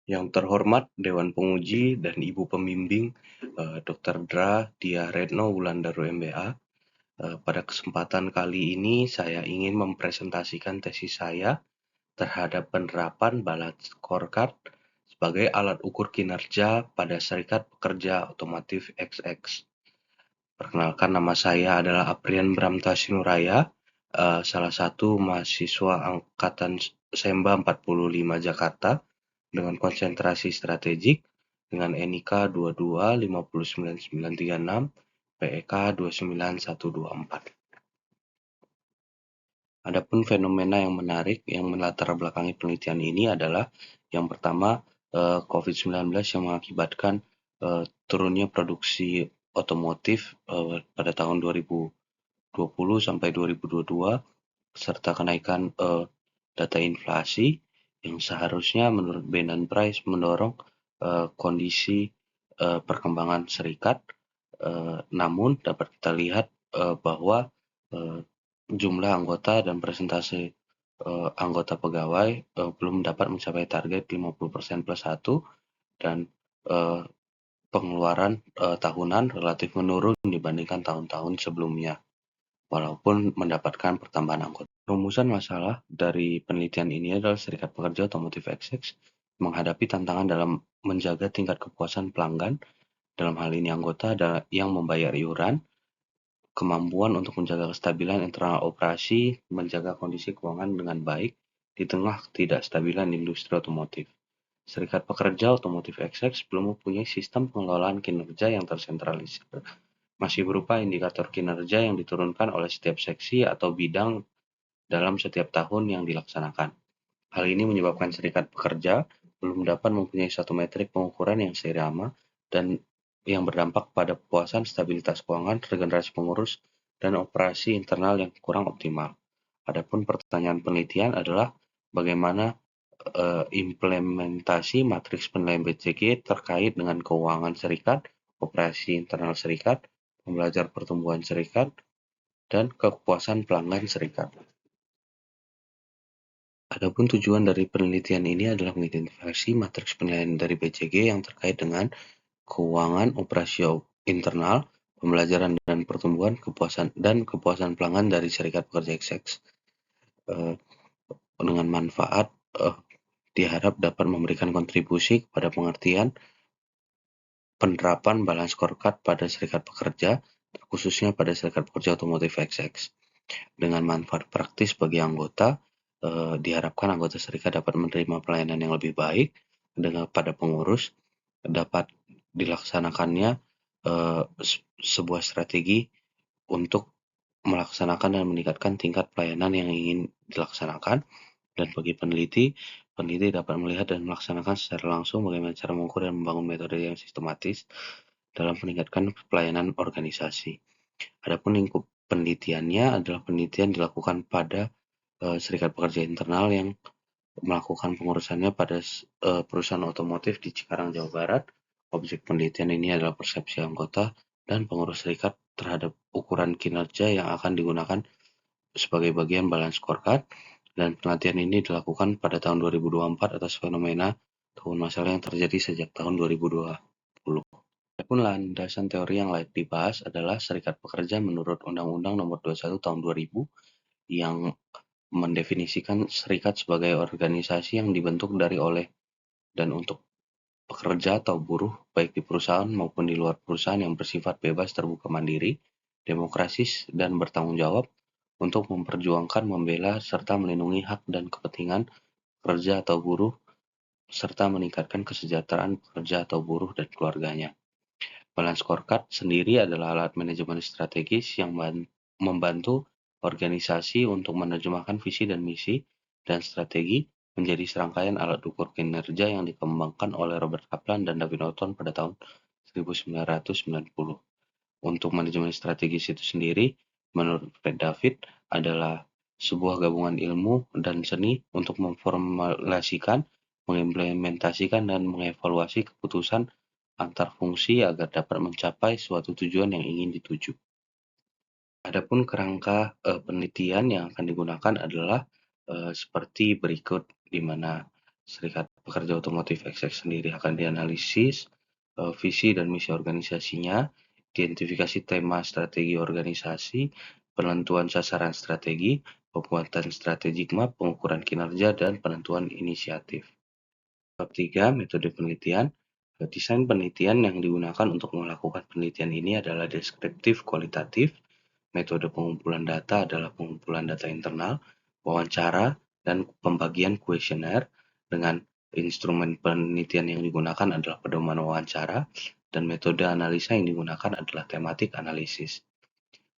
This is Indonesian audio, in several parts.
Yang terhormat Dewan Penguji dan Ibu Pembimbing Dr. Dra Dia Retno Wulandari MBA. Pada kesempatan kali ini saya ingin mempresentasikan tesis saya terhadap penerapan balance scorecard sebagai alat ukur kinerja pada Serikat Pekerja Otomotif XX. Perkenalkan, nama saya adalah Aprian Bramta Sinuraya, salah satu mahasiswa Angkatan Semba 45 Jakarta dengan konsentrasi strategik dengan NIK 2259936, PEK 29124. Adapun fenomena yang menarik yang melatar belakangi penelitian ini adalah yang pertama, COVID-19 yang mengakibatkan turunnya produksi otomotif pada tahun 2020 sampai 2022 serta kenaikan data inflasi yang seharusnya menurut Bain & Price mendorong kondisi perkembangan serikat, namun dapat kita lihat bahwa jumlah anggota dan persentase anggota pegawai belum dapat mencapai target 50% plus 1 dan pengeluaran tahunan relatif menurun dibandingkan tahun-tahun sebelumnya, walaupun mendapatkan pertambahan anggota. Rumusan masalah dari penelitian ini adalah Serikat Pekerja Otomotif XX menghadapi tantangan dalam menjaga tingkat kepuasan pelanggan, dalam hal ini anggota yang membayar iuran, kemampuan untuk menjaga kestabilan internal operasi, menjaga kondisi keuangan dengan baik di tengah ketidakstabilan industri otomotif. Serikat Pekerja Otomotif XX belum mempunyai sistem pengelolaan kinerja yang tersentralisir, masih berupa indikator kinerja yang diturunkan oleh setiap seksi atau bidang dalam setiap tahun yang dilaksanakan. Hal ini menyebabkan serikat pekerja belum dapat mempunyai satu metrik pengukuran yang seirama dan yang berdampak pada kepuasan, stabilitas keuangan, regenerasi pengurus, dan operasi internal yang kurang optimal. Adapun pertanyaan penelitian adalah bagaimana implementasi matriks penilaian BCG terkait dengan keuangan serikat, operasi internal serikat, pembelajar pertumbuhan serikat, dan kepuasan pelanggan serikat. Adapun tujuan dari penelitian ini adalah mengidentifikasi matriks penilaian dari BCG yang terkait dengan keuangan, operasi internal, pembelajaran dan pertumbuhan, kepuasan pelanggan dari serikat pekerja XX. Dengan manfaat diharap dapat memberikan kontribusi kepada pengertian penerapan balance scorecard pada serikat pekerja, khususnya pada serikat pekerja otomotif XX. Dengan manfaat praktis bagi anggota, diharapkan anggota serikat dapat menerima pelayanan yang lebih baik pada pengurus, dapat dilaksanakannya sebuah strategi untuk melaksanakan dan meningkatkan tingkat pelayanan yang ingin dilaksanakan, dan bagi peneliti dapat melihat dan melaksanakan secara langsung bagaimana cara mengukur dan membangun metode yang sistematis dalam meningkatkan pelayanan organisasi. Adapun lingkup penelitiannya adalah penelitian dilakukan pada serikat pekerja internal yang melakukan pengurusannya pada perusahaan otomotif di Cikarang, Jawa Barat. Objek penelitian ini adalah persepsi anggota dan pengurus serikat terhadap ukuran kinerja yang akan digunakan sebagai bagian balance scorecard, dan penelitian ini dilakukan pada tahun 2024 atas fenomena tahun masalah yang terjadi sejak tahun 2020. Adapun landasan teori yang layak dibahas adalah Serikat Pekerja menurut Undang-Undang Nomor 21 Tahun 2000 yang mendefinisikan serikat sebagai organisasi yang dibentuk dari, oleh, dan untuk pekerja atau buruh baik di perusahaan maupun di luar perusahaan yang bersifat bebas, terbuka, mandiri, demokratis, dan bertanggung jawab untuk memperjuangkan, membela, serta melindungi hak dan kepentingan pekerja atau buruh serta meningkatkan kesejahteraan pekerja atau buruh dan keluarganya. Balance scorecard sendiri adalah alat manajemen strategis yang membantu organisasi untuk menerjemahkan visi dan misi dan strategi menjadi serangkaian alat ukur kinerja yang dikembangkan oleh Robert Kaplan dan David Norton pada tahun 1990. Untuk manajemen strategis itu sendiri, menurut Fred David, adalah sebuah gabungan ilmu dan seni untuk memformulasikan, mengimplementasikan, dan mengevaluasi keputusan antar fungsi agar dapat mencapai suatu tujuan yang ingin dituju. Adapun kerangka penelitian yang akan digunakan adalah seperti berikut, di mana Serikat Pekerja Otomotif XX sendiri akan dianalisis, visi dan misi organisasinya, identifikasi tema strategi organisasi, penentuan sasaran strategi, pembuatan strategic map, pengukuran kinerja, dan penentuan inisiatif. Bab 3, metode penelitian. Desain penelitian yang digunakan untuk melakukan penelitian ini adalah deskriptif kualitatif. Metode pengumpulan data adalah pengumpulan data internal, wawancara, dan pembagian kuesioner. Dengan instrumen penelitian yang digunakan adalah pedoman wawancara, dan metode analisa yang digunakan adalah tematik analisis.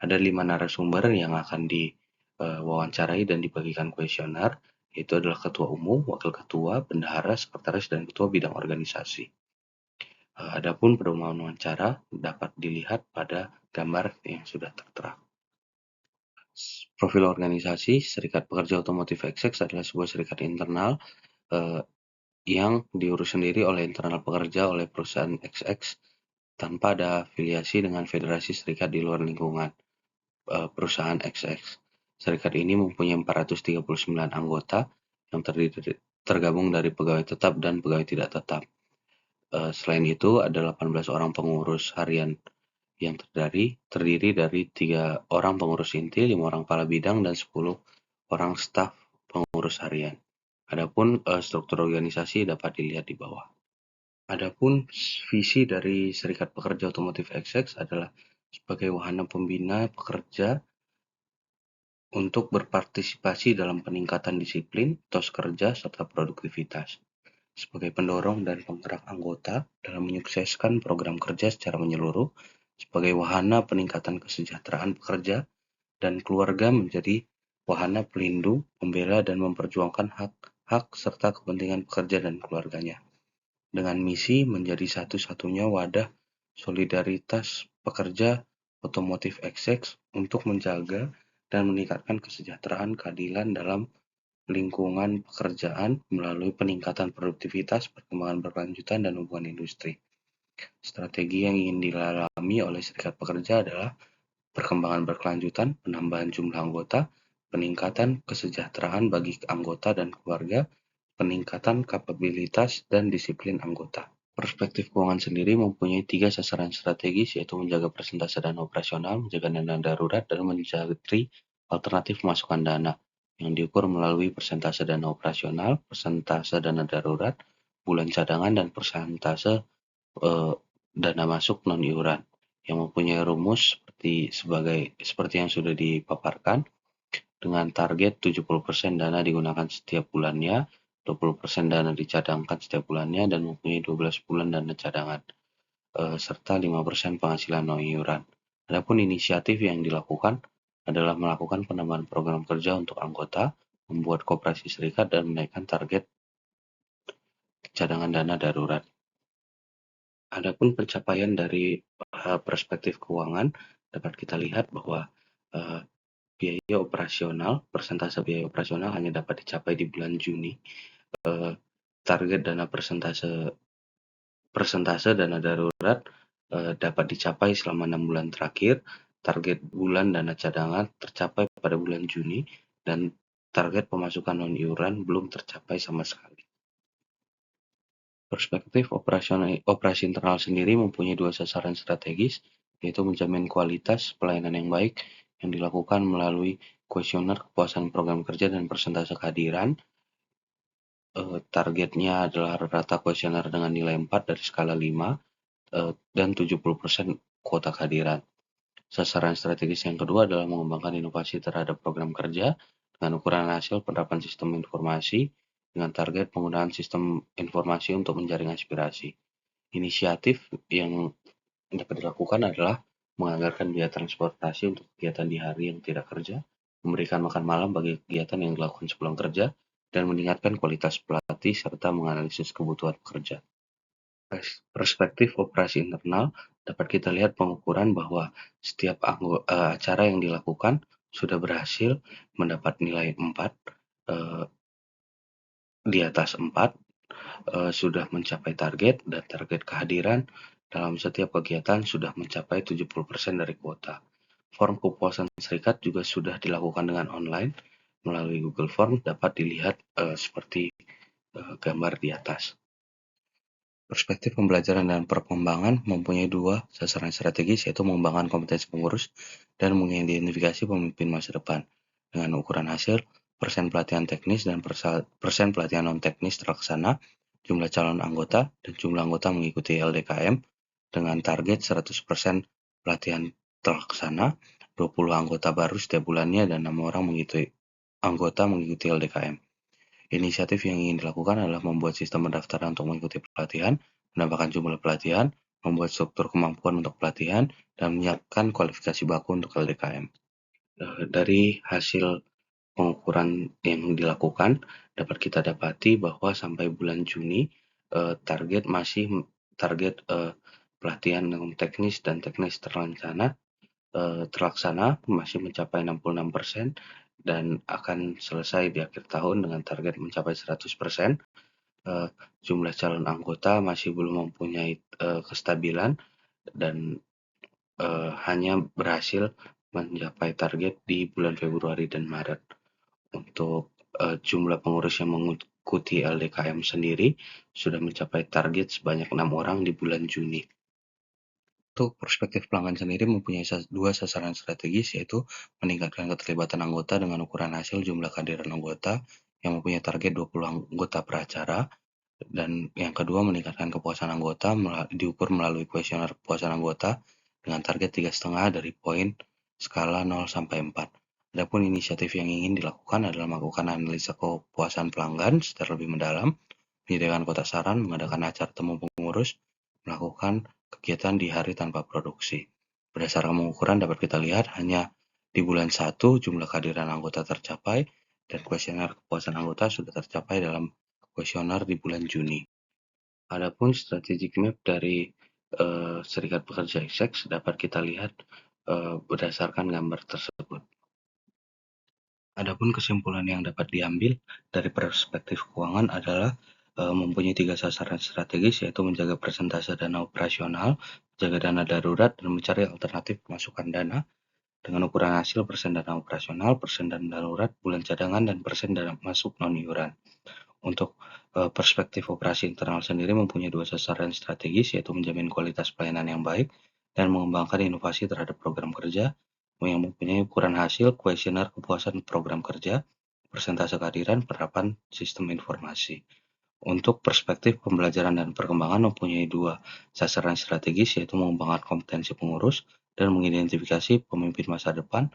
Ada 5 narasumber yang akan diwawancarai dan dibagikan kuesioner, yaitu adalah ketua umum, wakil ketua, bendahara, sekretaris, dan ketua bidang organisasi. Adapun pedoman wawancara dapat dilihat pada gambar yang sudah tertera. Profil organisasi Serikat Pekerja Otomotif XX adalah sebuah serikat internal yang diurus sendiri oleh internal pekerja oleh perusahaan XX tanpa ada afiliasi dengan federasi serikat di luar lingkungan perusahaan XX. Serikat ini mempunyai 439 anggota yang tergabung dari pegawai tetap dan pegawai tidak tetap. Selain itu, ada 18 orang pengurus harian yang terdiri dari 3 orang pengurus inti, 5 orang kepala bidang, dan 10 orang staf pengurus harian. Adapun struktur organisasi dapat dilihat di bawah. Adapun visi dari Serikat Pekerja Otomotif XX adalah sebagai wahana pembina pekerja untuk berpartisipasi dalam peningkatan disiplin, tos kerja, serta produktivitas. Sebagai pendorong dan penggerak anggota dalam menyukseskan program kerja secara menyeluruh, sebagai wahana peningkatan kesejahteraan pekerja dan keluarga menjadi wahana pelindung, pembela, dan memperjuangkan hak-hak serta kepentingan pekerja dan keluarganya. Dengan misi menjadi satu-satunya wadah solidaritas pekerja otomotif XX untuk menjaga dan meningkatkan kesejahteraan keadilan dalam lingkungan pekerjaan melalui peningkatan produktivitas, perkembangan berkelanjutan, dan hubungan industri. Strategi yang ingin dilalami oleh serikat pekerja adalah perkembangan berkelanjutan, penambahan jumlah anggota, peningkatan kesejahteraan bagi anggota dan keluarga, peningkatan kapabilitas dan disiplin anggota. Perspektif keuangan sendiri mempunyai 3 sasaran strategis, yaitu menjaga persentase dana operasional, menjaga dana darurat, dan mencari alternatif pemasukan dana yang diukur melalui persentase dana operasional, persentase dana darurat, bulan cadangan, dan persentase dana masuk non-iuran, yang mempunyai rumus seperti yang sudah dipaparkan, dengan target 70% dana digunakan setiap bulannya, 20% dana dicadangkan setiap bulannya, dan mempunyai 12 bulan dana cadangan, serta 5% penghasilan non-iuran. Adapun inisiatif yang dilakukan adalah melakukan penambahan program kerja untuk anggota, membuat koperasi serikat, dan menaikkan target cadangan dana darurat. Adapun pencapaian dari perspektif keuangan dapat kita lihat bahwa biaya operasional, persentase biaya operasional hanya dapat dicapai di bulan Juni. Target dana persentase dana darurat dapat dicapai selama 6 bulan terakhir. Target bulan dana cadangan tercapai pada bulan Juni, dan target pemasukan non-iuran belum tercapai sama sekali. Perspektif operasi internal sendiri mempunyai 2 sasaran strategis, yaitu menjamin kualitas pelayanan yang baik yang dilakukan melalui kuesioner kepuasan program kerja dan persentase kehadiran. Targetnya adalah rata kuesioner dengan nilai 4 dari skala 5 dan 70% kuota kehadiran. Sasaran strategis yang kedua adalah mengembangkan inovasi terhadap program kerja dengan ukuran hasil penerapan sistem informasi dengan target penggunaan sistem informasi untuk menjaring aspirasi. Inisiatif yang dapat dilakukan adalah menganggarkan biaya transportasi untuk kegiatan di hari yang tidak kerja, memberikan makan malam bagi kegiatan yang dilakukan sepulang kerja, dan meningkatkan kualitas pelatih serta menganalisis kebutuhan pekerja. Perspektif operasi internal dapat kita lihat pengukuran bahwa setiap acara yang dilakukan sudah berhasil mendapat nilai 4, di atas 4, sudah mencapai target, dan target kehadiran dalam setiap kegiatan sudah mencapai 70% dari kuota. Form kepuasan serikat juga sudah dilakukan dengan online melalui Google Form, dapat dilihat seperti gambar di atas. Perspektif pembelajaran dan perkembangan mempunyai dua sasaran strategis, yaitu mengembangkan kompetensi pengurus dan mengidentifikasi pemimpin masa depan. Dengan ukuran hasil, persen pelatihan teknis dan persen pelatihan non-teknis terlaksana, jumlah calon anggota, dan jumlah anggota mengikuti LDKM dengan target 100% pelatihan terlaksana, 20 anggota baru setiap bulannya, dan 6 orang anggota mengikuti LDKM. Inisiatif yang ingin dilakukan adalah membuat sistem pendaftaran untuk mengikuti pelatihan, menambahkan jumlah pelatihan, membuat struktur kemampuan untuk pelatihan, dan menyiapkan kualifikasi baku untuk LDKM. Dari hasil pengukuran yang dilakukan, dapat kita dapati bahwa sampai bulan Juni, target pelatihan teknis dan teknis terlaksana masih mencapai 66% dan akan selesai di akhir tahun dengan target mencapai 100%. Jumlah calon anggota masih belum mempunyai kestabilan dan hanya berhasil mencapai target di bulan Februari dan Maret. Untuk jumlah pengurus yang mengikuti LDKM sendiri sudah mencapai target sebanyak 6 orang di bulan Juni. Untuk perspektif pelanggan sendiri mempunyai dua sasaran strategis, yaitu meningkatkan keterlibatan anggota dengan ukuran hasil jumlah kehadiran anggota yang mempunyai target 20 anggota per acara, dan yang kedua meningkatkan kepuasan anggota diukur melalui kuesioner kepuasan anggota dengan target 3,5 dari poin skala 0 sampai 4. Adapun inisiatif yang ingin dilakukan adalah melakukan analisa kepuasan pelanggan secara lebih mendalam, menyediakan kotak saran, mengadakan acara temu pengurus, melakukan kegiatan di hari tanpa produksi. Berdasarkan pengukuran dapat kita lihat hanya di bulan 1 jumlah kehadiran anggota tercapai dan kuesioner kepuasan anggota sudah tercapai dalam kuesioner di bulan Juni. Adapun strategic map dari Serikat Pekerja ISEX dapat kita lihat berdasarkan gambar tersebut. Adapun kesimpulan yang dapat diambil dari perspektif keuangan adalah mempunyai 3 sasaran strategis, yaitu menjaga persentase dana operasional, menjaga dana darurat, dan mencari alternatif pemasukan dana dengan ukuran hasil persen dana operasional, persen dana darurat, bulan cadangan, dan persen dana masuk non-iuran. Untuk perspektif operasi internal sendiri mempunyai dua sasaran strategis, yaitu menjamin kualitas pelayanan yang baik dan mengembangkan inovasi terhadap program kerja yang mempunyai ukuran hasil, kuesioner kepuasan program kerja, persentase kehadiran, penerapan sistem informasi. Untuk perspektif pembelajaran dan perkembangan mempunyai dua sasaran strategis, yaitu mengembangkan kompetensi pengurus dan mengidentifikasi pemimpin masa depan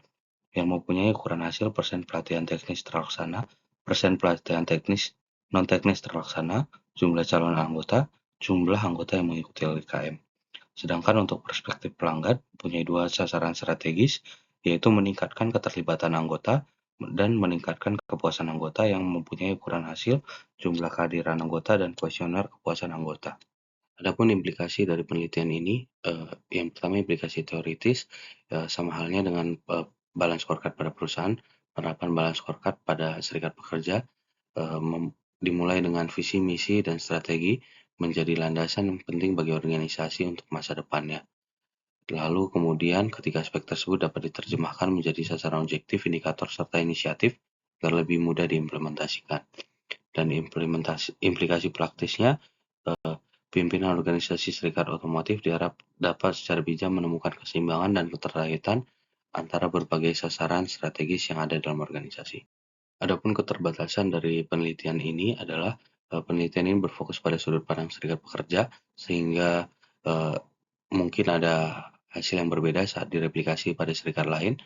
yang mempunyai ukuran hasil persen pelatihan teknis terlaksana, persen pelatihan teknis non-teknis terlaksana, jumlah calon anggota, jumlah anggota yang mengikuti LKM. Sedangkan untuk perspektif pelanggan mempunyai dua sasaran strategis, yaitu meningkatkan keterlibatan anggota dan meningkatkan kepuasan anggota yang mempunyai ukuran hasil, jumlah kehadiran anggota, dan kuesioner kepuasan anggota. Adapun implikasi dari penelitian ini, yang pertama implikasi teoritis, sama halnya dengan balance scorecard pada perusahaan. Penerapan balance scorecard pada serikat pekerja dimulai dengan visi, misi, dan strategi menjadi landasan yang penting bagi organisasi untuk masa depannya. Lalu kemudian ketiga aspek tersebut dapat diterjemahkan menjadi sasaran objektif, indikator, serta inisiatif agar lebih mudah diimplementasikan. Dan implikasi praktisnya, pimpinan organisasi serikat otomotif diharap dapat secara bijak menemukan keseimbangan dan keterkaitan antara berbagai sasaran strategis yang ada dalam organisasi. Adapun keterbatasan dari penelitian ini adalah penelitian ini berfokus pada sudut pandang serikat pekerja, sehingga mungkin ada hasil yang berbeda saat direplikasi pada serikat lain.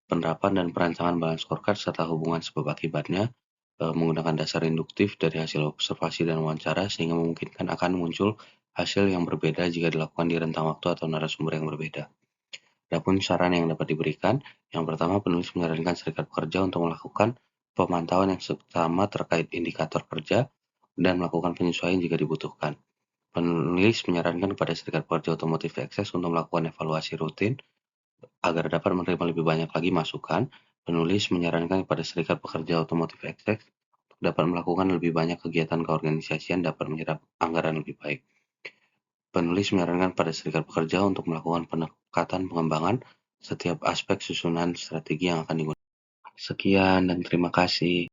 Penerapan dan perancangan balance scorecard serta hubungan sebab akibatnya menggunakan dasar induktif dari hasil observasi dan wawancara, sehingga memungkinkan akan muncul hasil yang berbeda jika dilakukan di rentang waktu atau narasumber yang berbeda. Adapun saran yang dapat diberikan, yang pertama penulis menyarankan serikat pekerja untuk melakukan pemantauan yang seksama terkait indikator kerja dan melakukan penyesuaian jika dibutuhkan. Penulis menyarankan kepada serikat pekerja otomotif Access untuk melakukan evaluasi rutin agar dapat menerima lebih banyak lagi masukan. Penulis menyarankan kepada serikat pekerja otomotif Access untuk dapat melakukan lebih banyak kegiatan keorganisasian dapat menyerap anggaran lebih baik. Penulis menyarankan pada serikat pekerja untuk melakukan pendekatan pengembangan setiap aspek susunan strategi yang akan digunakan. Sekian dan terima kasih.